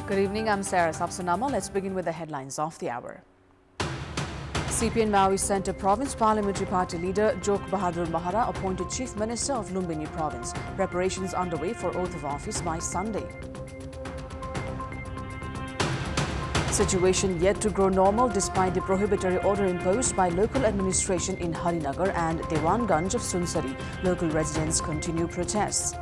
Good evening, I'm Sarah Sapsanamma. Let's begin with the headlines of the hour. CPN Maui Centre Province Parliamentary Party leader Jok Bahadur Mahara appointed Chief Minister of Lumbini Province. Preparations underway for oath of office by Sunday. Situation yet to grow normal despite the prohibitory order imposed by local administration in Harinagar and Dewanganj of Sunsari. Local residents continue protests.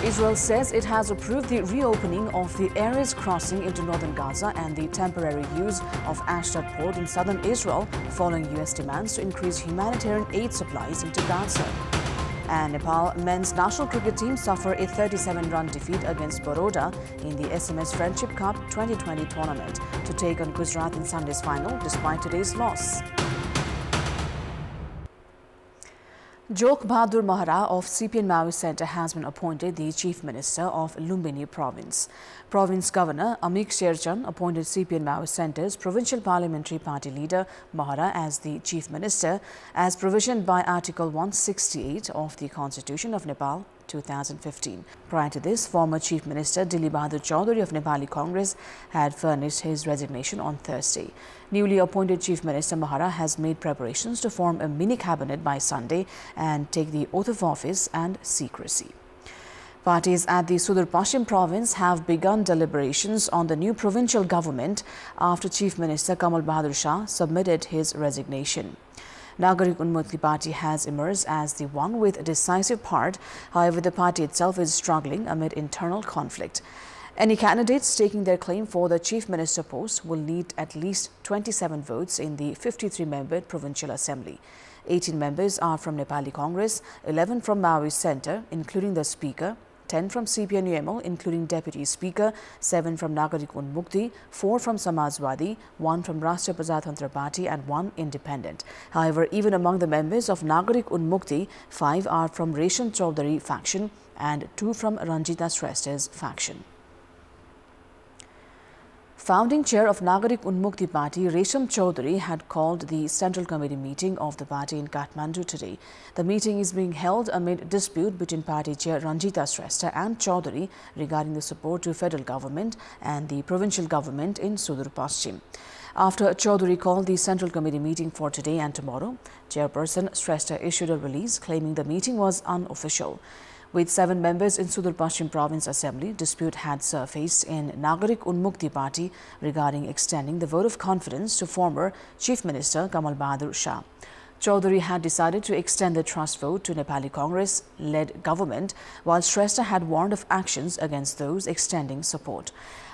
Israel says it has approved the reopening of the Erez crossing into northern Gaza and the temporary use of Ashdod port in southern Israel following U.S. demands to increase humanitarian aid supplies into Gaza. And Nepal men's national cricket team suffer a 37-run defeat against Baroda in the SMS Friendship Cup 2020 tournament to take on Gujarat in Sunday's final despite today's loss. Jok Bahadur Mahara of CPN Maui Centre has been appointed the Chief Minister of Lumbini Province. Province Governor Amik Sherchan appointed CPN Maui Centre's Provincial Parliamentary Party leader Mahara as the Chief Minister as provisioned by Article 168 of the Constitution of Nepal 2015. Prior to this, former Chief Minister Dilip Chaudhary of Nepali Congress had furnished his resignation on Thursday. Newly appointed Chief Minister Mahara has made preparations to form a mini cabinet by Sunday and take the oath of office and secrecy. Parties at the Sudur Pashchim province have begun deliberations on the new provincial government after Chief Minister Kamal Bahadur Shah submitted his resignation. Nagarik Unmukti Party has emerged as the one with a decisive part. However, the party itself is struggling amid internal conflict. Any candidates taking their claim for the Chief Minister post will need at least 27 votes in the 53-member Provincial Assembly. 18 members are from Nepali Congress, 11 from Maui Centre, including the Speaker, 10 from CPN UML, including Deputy Speaker, 7 from Nagarik Unmukti, 4 from Samajwadi, 1 from Rashtriya Prajatantra Party and 1 independent. However, even among the members of Nagarik Unmukti, 5 are from Resham Chaudhary faction and 2 from Ranjita Shrestha's faction. Founding chair of Nagarik Unmukti Party, Resham Chaudhary, had called the Central Committee meeting of the party in Kathmandu today. The meeting is being held amid dispute between party chair Ranjita Shrestha and Chaudhary regarding the support to federal government and the provincial government in Sudur Pashchim. After Chaudhary called the Central Committee meeting for today and tomorrow, Chairperson Shrestha issued a release claiming the meeting was unofficial. With 7 members in Sudur Pashchim Province Assembly, dispute had surfaced in Nagarik Unmukti Party regarding extending the vote of confidence to former Chief Minister Kamal Bahadur Shah. Chaudhary had decided to extend the trust vote to Nepali Congress-led government, while Shrestha had warned of actions against those extending support.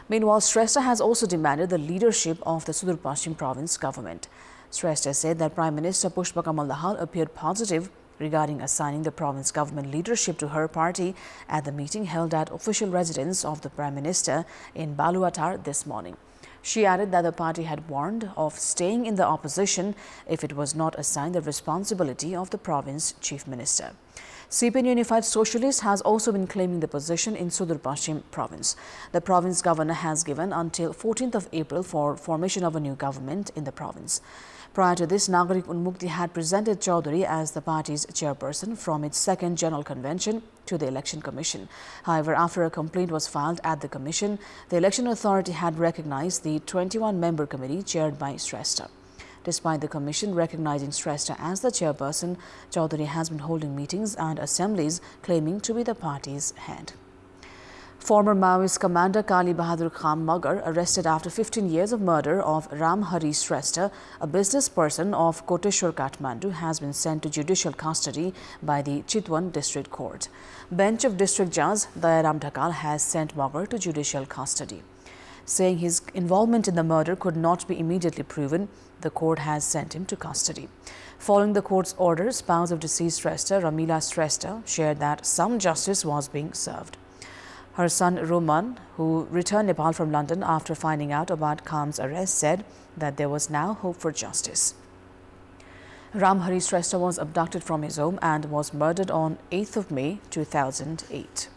Meanwhile, Shrestha has also demanded the leadership of the Sudur Pashchim Province government. Shrestha said that Prime Minister Pushpa Dahal appeared positive regarding assigning the province government leadership to her party at the meeting held at official residence of the Prime Minister in Baluatar this morning. She added that the party had warned of staying in the opposition if it was not assigned the responsibility of the province chief minister. CPN Unified Socialist has also been claiming the position in Sudur Pashchim province. The province governor has given until 14th of April for formation of a new government in the province. Prior to this, Nagarik Unmukti had presented Chaudhary as the party's chairperson from its second general convention to the Election Commission. However, after a complaint was filed at the commission, the election authority had recognized the 21-member committee chaired by Shrestha. Despite the commission recognizing Shrestha as the chairperson, Chaudhary has been holding meetings and assemblies claiming to be the party's head. Former Maoist commander Kali Bahadur Khan Magar, arrested after 15 years of murder of Ram Hari Shrestha, a business person of Koteshwar, Kathmandu, has been sent to judicial custody by the Chitwan District Court. Bench of District Judge Dayaram Dhakal has sent Magar to judicial custody. Saying his involvement in the murder could not be immediately proven, the court has sent him to custody. Following the court's order, spouse of deceased Shrestha, Ramila Shrestha, shared that some justice was being served. Her son Roman, who returned Nepal from London after finding out about Khan's arrest, said that there was now hope for justice. Ram Hari Shrestha was abducted from his home and was murdered on 8th of May 2008.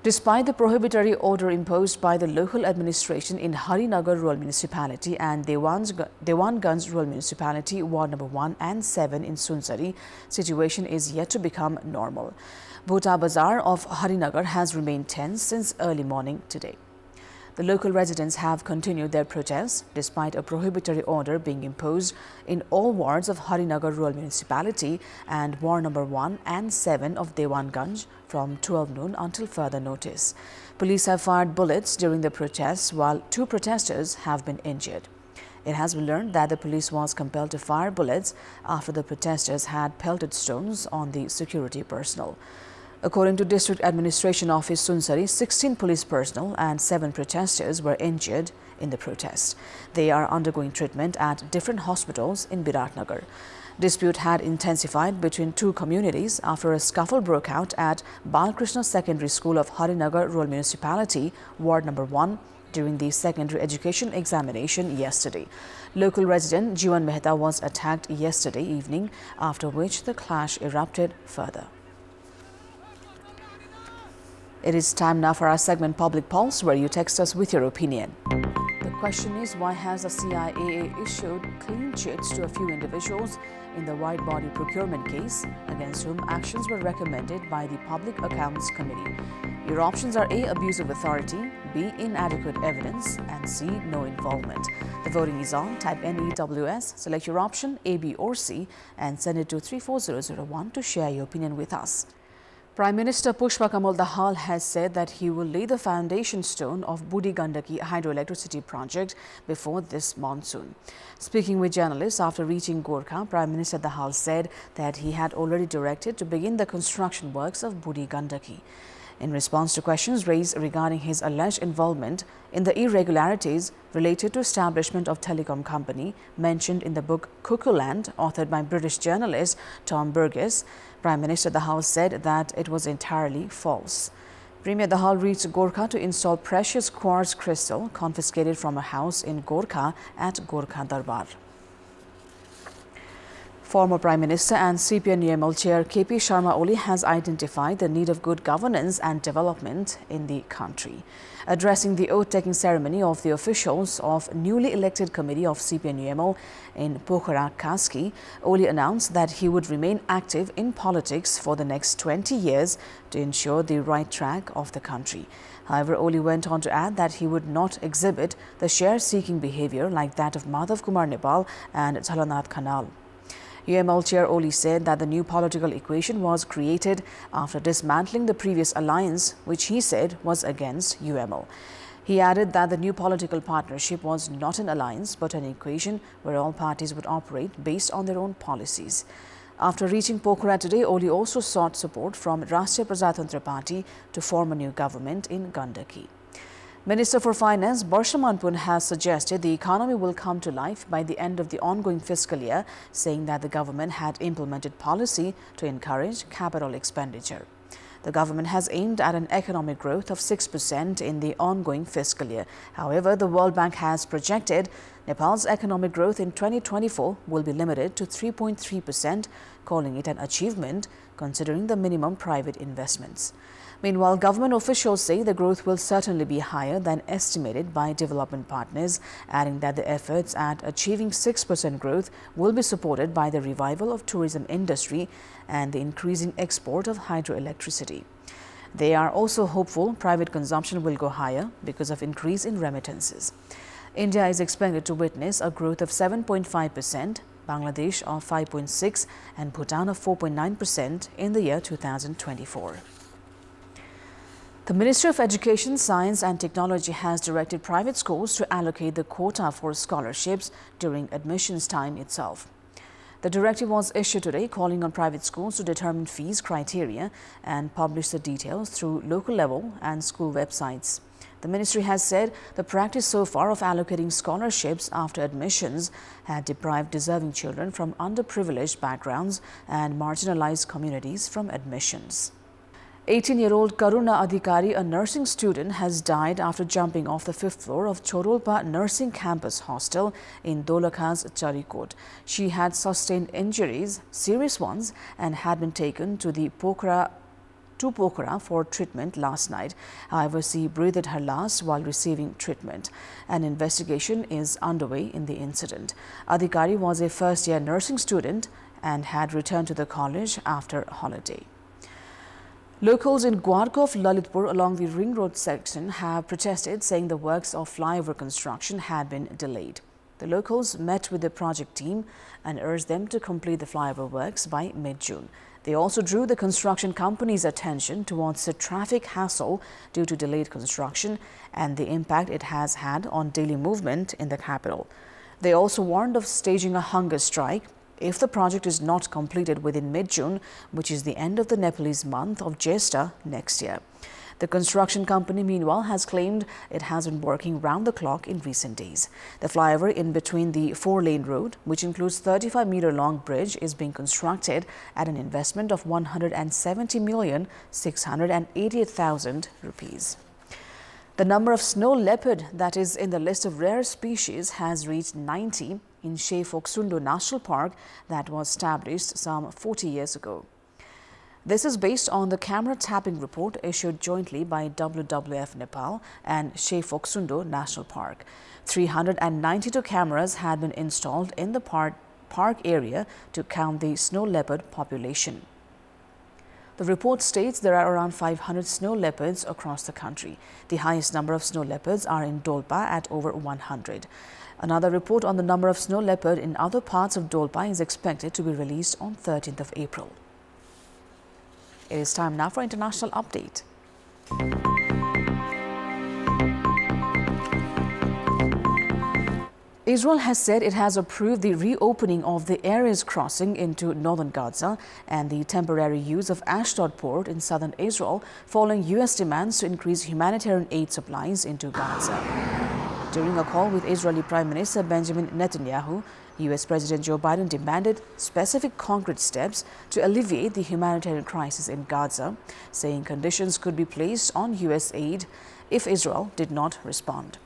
Despite the prohibitory order imposed by the local administration in Harinagar Rural Municipality and Dewanganj Rural Municipality, Ward number 1 and 7 in Sunsari, situation is yet to become normal. Bazar of Harinagar has remained tense since early morning today. The local residents have continued their protests despite a prohibitory order being imposed in all wards of Harinagar Rural Municipality and Ward number 1 and 7 of Dewanganj from 12 noon until further notice. Police have fired bullets during the protests while 2 protesters have been injured. It has been learned that the police was compelled to fire bullets after the protesters had pelted stones on the security personnel. According to District Administration Office Sunsari, 16 police personnel and 7 protesters were injured in the protest. They are undergoing treatment at different hospitals in Biratnagar. Dispute had intensified between 2 communities after a scuffle broke out at Balkrishna Secondary School of Harinagar Rural Municipality, Ward number 1, during the secondary education examination yesterday. Local resident Jiwan Mehta was attacked yesterday evening, after which the clash erupted further. It is time now for our segment Public Pulse, where you text us with your opinion. The question is, why has the CIA issued clean chits to a few individuals in the wide-body procurement case against whom actions were recommended by the Public Accounts Committee? Your options are A. Abuse of authority, B. Inadequate evidence, and C. No involvement. The voting is on. Type NEWS, select your option A, B or C and send it to 34001 to share your opinion with us. Prime Minister Pushpa Kamal Dahal has said that he will lay the foundation stone of Budi Gandaki hydroelectricity project before this monsoon. Speaking with journalists after reaching Gorkha, Prime Minister Dahal said that he had already directed to begin the construction works of Budi Gandaki. In response to questions raised regarding his alleged involvement in the irregularities related to establishment of telecom company mentioned in the book Cuckoo Land, authored by British journalist Tom Burgess, Prime Minister Dahal said that it was entirely false. Premier Dahal reached Gorkha to install precious quartz crystal confiscated from a house in Gorkha at Gorkha Darbar. Former Prime Minister and CPN-UML Chair KP Sharma Oli has identified the need of good governance and development in the country. Addressing the oath-taking ceremony of the officials of newly elected committee of CPN-UML in Pokhara Kaski, Oli announced that he would remain active in politics for the next 20 years to ensure the right track of the country. However, Oli went on to add that he would not exhibit the share-seeking behavior like that of Madhav Kumar Nepal and Jhalanath Khanal. UML Chair Oli said that the new political equation was created after dismantling the previous alliance, which he said was against UML. He added that the new political partnership was not an alliance but an equation where all parties would operate based on their own policies. After reaching Pokhara today, Oli also sought support from Rashtriya Prajatantra Party to form a new government in Gandaki. Minister for Finance Barsha Manpun has suggested the economy will come to life by the end of the ongoing fiscal year, saying that the government had implemented policy to encourage capital expenditure. The government has aimed at an economic growth of 6% in the ongoing fiscal year. However, the World Bank has projected Nepal's economic growth in 2024 will be limited to 3.3%, calling it an achievement considering the minimum private investments. Meanwhile, government officials say the growth will certainly be higher than estimated by development partners, adding that the efforts at achieving 6% growth will be supported by the revival of tourism industry and the increasing export of hydroelectricity. They are also hopeful private consumption will go higher because of increase in remittances. India is expected to witness a growth of 7.5%, Bangladesh of 5.6% and Bhutan of 4.9% in the year 2024. The Ministry of Education, Science and Technology has directed private schools to allocate the quota for scholarships during admissions time itself. The directive was issued today, calling on private schools to determine fees criteria and publish the details through local level and school websites. The ministry has said the practice so far of allocating scholarships after admissions had deprived deserving children from underprivileged backgrounds and marginalized communities from admissions. 18-year-old Karuna Adhikari, a nursing student, has died after jumping off the 5th floor of Chorolpa Nursing Campus Hostel in Dolakha's Charikot. She had sustained injuries, serious ones, and had been taken to the Pokhara to Pokhara for treatment last night. However, she breathed her last while receiving treatment. An investigation is underway in the incident. Adhikari was a first-year nursing student and had returned to the college after holiday. Locals in Gwarkov, Lalitpur along the Ring Road section have protested, saying the works of flyover construction had been delayed. The locals met with the project team and urged them to complete the flyover works by mid-June. They also drew the construction company's attention towards the traffic hassle due to delayed construction and the impact it has had on daily movement in the capital. They also warned of staging a hunger strike if the project is not completed within mid-June, which is the end of the Nepalese month of Jesta next year. The construction company, meanwhile, has claimed it has been working round the clock in recent days. The flyover in between the four-lane road, which includes 35-meter-long bridge, is being constructed at an investment of 170,688,000 rupees. The number of snow leopard that is in the list of rare species has reached 90 in Shefoksundo National Park that was established some 40 years ago. This is based on the camera tapping report issued jointly by WWF Nepal and Shefoksundo National Park. 392 cameras had been installed in the park area to count the snow leopard population. The report states there are around 500 snow leopards across the country. The highest number of snow leopards are in Dolpa at over 100. Another report on the number of snow leopard in other parts of Dolpa is expected to be released on 13th of April. It is time now for international update. Israel has said it has approved the reopening of the Erez crossing into northern Gaza and the temporary use of Ashdod port in southern Israel following U.S. demands to increase humanitarian aid supplies into Gaza. During a call with Israeli Prime Minister Benjamin Netanyahu, U.S. President Joe Biden demanded specific concrete steps to alleviate the humanitarian crisis in Gaza, saying conditions could be placed on U.S. aid if Israel did not respond.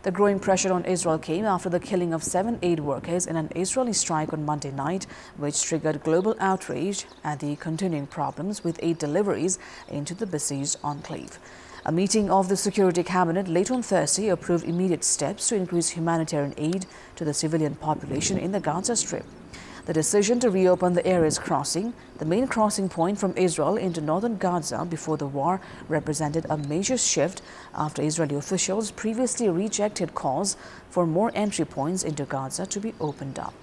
The growing pressure on Israel came after the killing of 7 aid workers in an Israeli strike on Monday night, which triggered global outrage at the continuing problems with aid deliveries into the besieged enclave. A meeting of the Security Cabinet late on Thursday approved immediate steps to increase humanitarian aid to the civilian population in the Gaza Strip. The decision to reopen the Erez crossing, the main crossing point from Israel into northern Gaza before the war, represented a major shift after Israeli officials previously rejected calls for more entry points into Gaza to be opened up.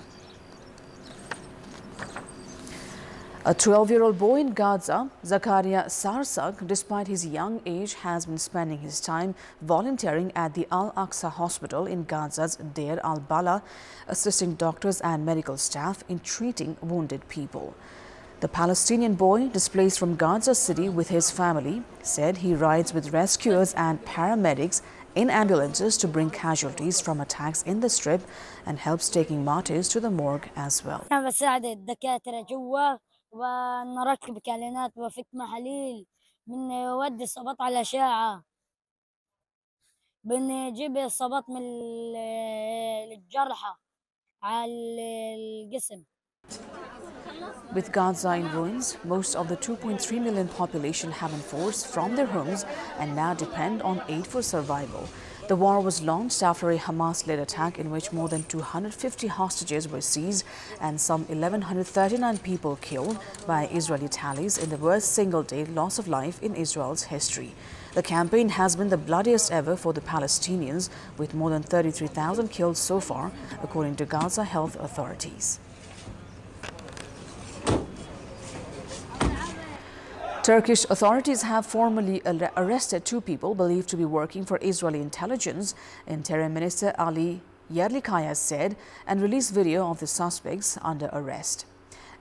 A 12-year-old boy in Gaza, Zakaria Sarsak, despite his young age, has been spending his time volunteering at the Al-Aqsa Hospital in Gaza's Deir al-Bala, assisting doctors and medical staff in treating wounded people. The Palestinian boy, displaced from Gaza City with his family, said he rides with rescuers and paramedics in ambulances to bring casualties from attacks in the Strip and helps taking martyrs to the morgue as well. ونركب كالينات وفك محاليل بنودي الصباط على أشعة بنجيب الصباط من الجرحى على الجسم. With Gaza in ruins, most of the 2.3 million population have been forced from their homes and now depend on aid for survival. The war was launched after a Hamas-led attack in which more than 250 hostages were seized and some 1,139 people killed by Israeli tallies in the worst single-day loss of life in Israel's history. The campaign has been the bloodiest ever for the Palestinians, with more than 33,000 killed so far, according to Gaza health authorities. Turkish authorities have formally arrested 2 people believed to be working for Israeli intelligence, Interior Minister Ali Yerlikaya said, and released video of the suspects under arrest.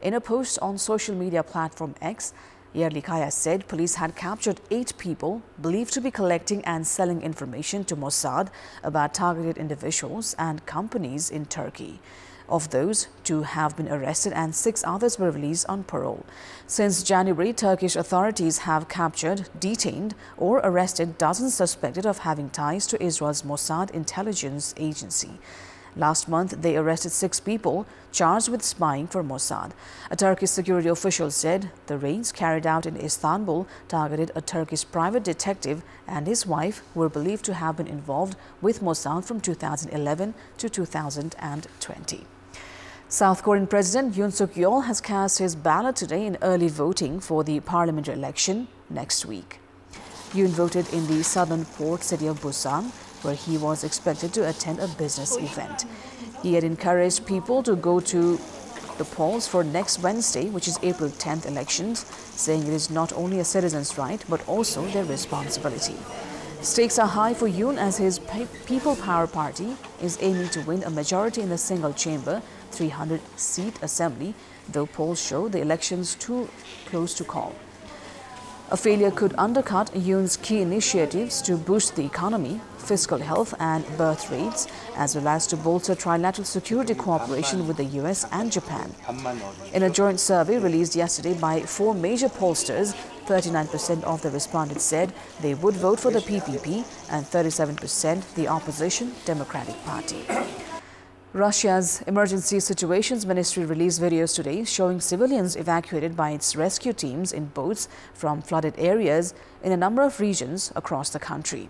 In a post on social media platform X, Yerlikaya said police had captured 8 people believed to be collecting and selling information to Mossad about targeted individuals and companies in Turkey. Of those, 2 have been arrested and 6 others were released on parole. Since January, Turkish authorities have captured, detained or arrested dozens suspected of having ties to Israel's Mossad intelligence agency. Last month, they arrested 6 people charged with spying for Mossad. A Turkish security official said the raids carried out in Istanbul targeted a Turkish private detective and his wife, who were believed to have been involved with Mossad from 2011 to 2020. South Korean President Yun Sool has cast his ballot today in early voting for the parliamentary election next week. Yun voted in the southern port city of Busan, where he was expected to attend a business event. He had encouraged people to go to the polls for next Wednesday, which is April 10th elections, saying it is not only a citizen's right but also their responsibility. Stakes are high for Yun as his People Power Party is aiming to win a majority in the single-chamber 300-seat assembly, though polls show the elections too close to call. A failure could undercut Yun's key initiatives to boost the economy, fiscal health and birth rates, as well as to bolster trilateral security cooperation with the US and Japan. In a joint survey released yesterday by 4 major pollsters, 39% of the respondents said they would vote for the PPP and 37% the opposition Democratic Party. Russia's Emergency Situations Ministry released videos today showing civilians evacuated by its rescue teams in boats from flooded areas in a number of regions across the country.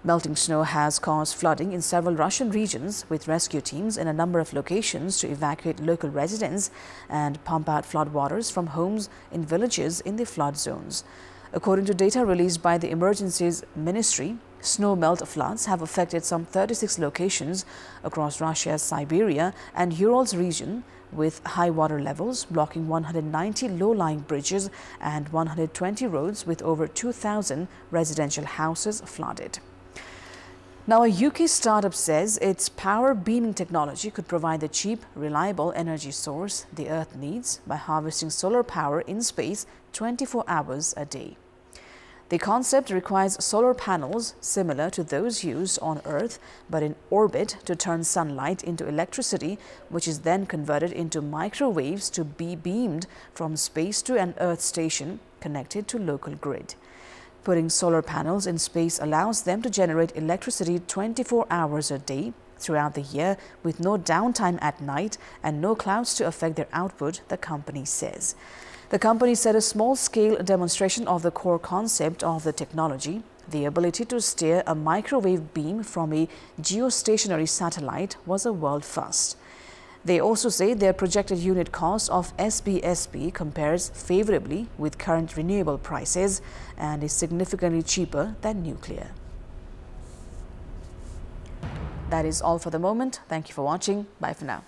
Melting snow has caused flooding in several Russian regions, with rescue teams in a number of locations to evacuate local residents and pump out floodwaters from homes in villages in the flood zones. According to data released by the Emergencies Ministry, snow melt floods have affected some 36 locations across Russia's Siberia and Urals region, with high water levels blocking 190 low-lying bridges and 120 roads, with over 2,000 residential houses flooded. Now, a UK startup says its power beaming technology could provide the cheap, reliable energy source the Earth needs by harvesting solar power in space 24 hours a day. The concept requires solar panels similar to those used on Earth, but in orbit, to turn sunlight into electricity, which is then converted into microwaves to be beamed from space to an Earth station connected to local grid. Putting solar panels in space allows them to generate electricity 24 hours a day throughout the year, with no downtime at night and no clouds to affect their output, the company says. The company said a small-scale demonstration of the core concept of the technology, the ability to steer a microwave beam from a geostationary satellite, was a world first. They also say their projected unit cost of SBSP compares favorably with current renewable prices and is significantly cheaper than nuclear. That is all for the moment. Thank you for watching. Bye for now.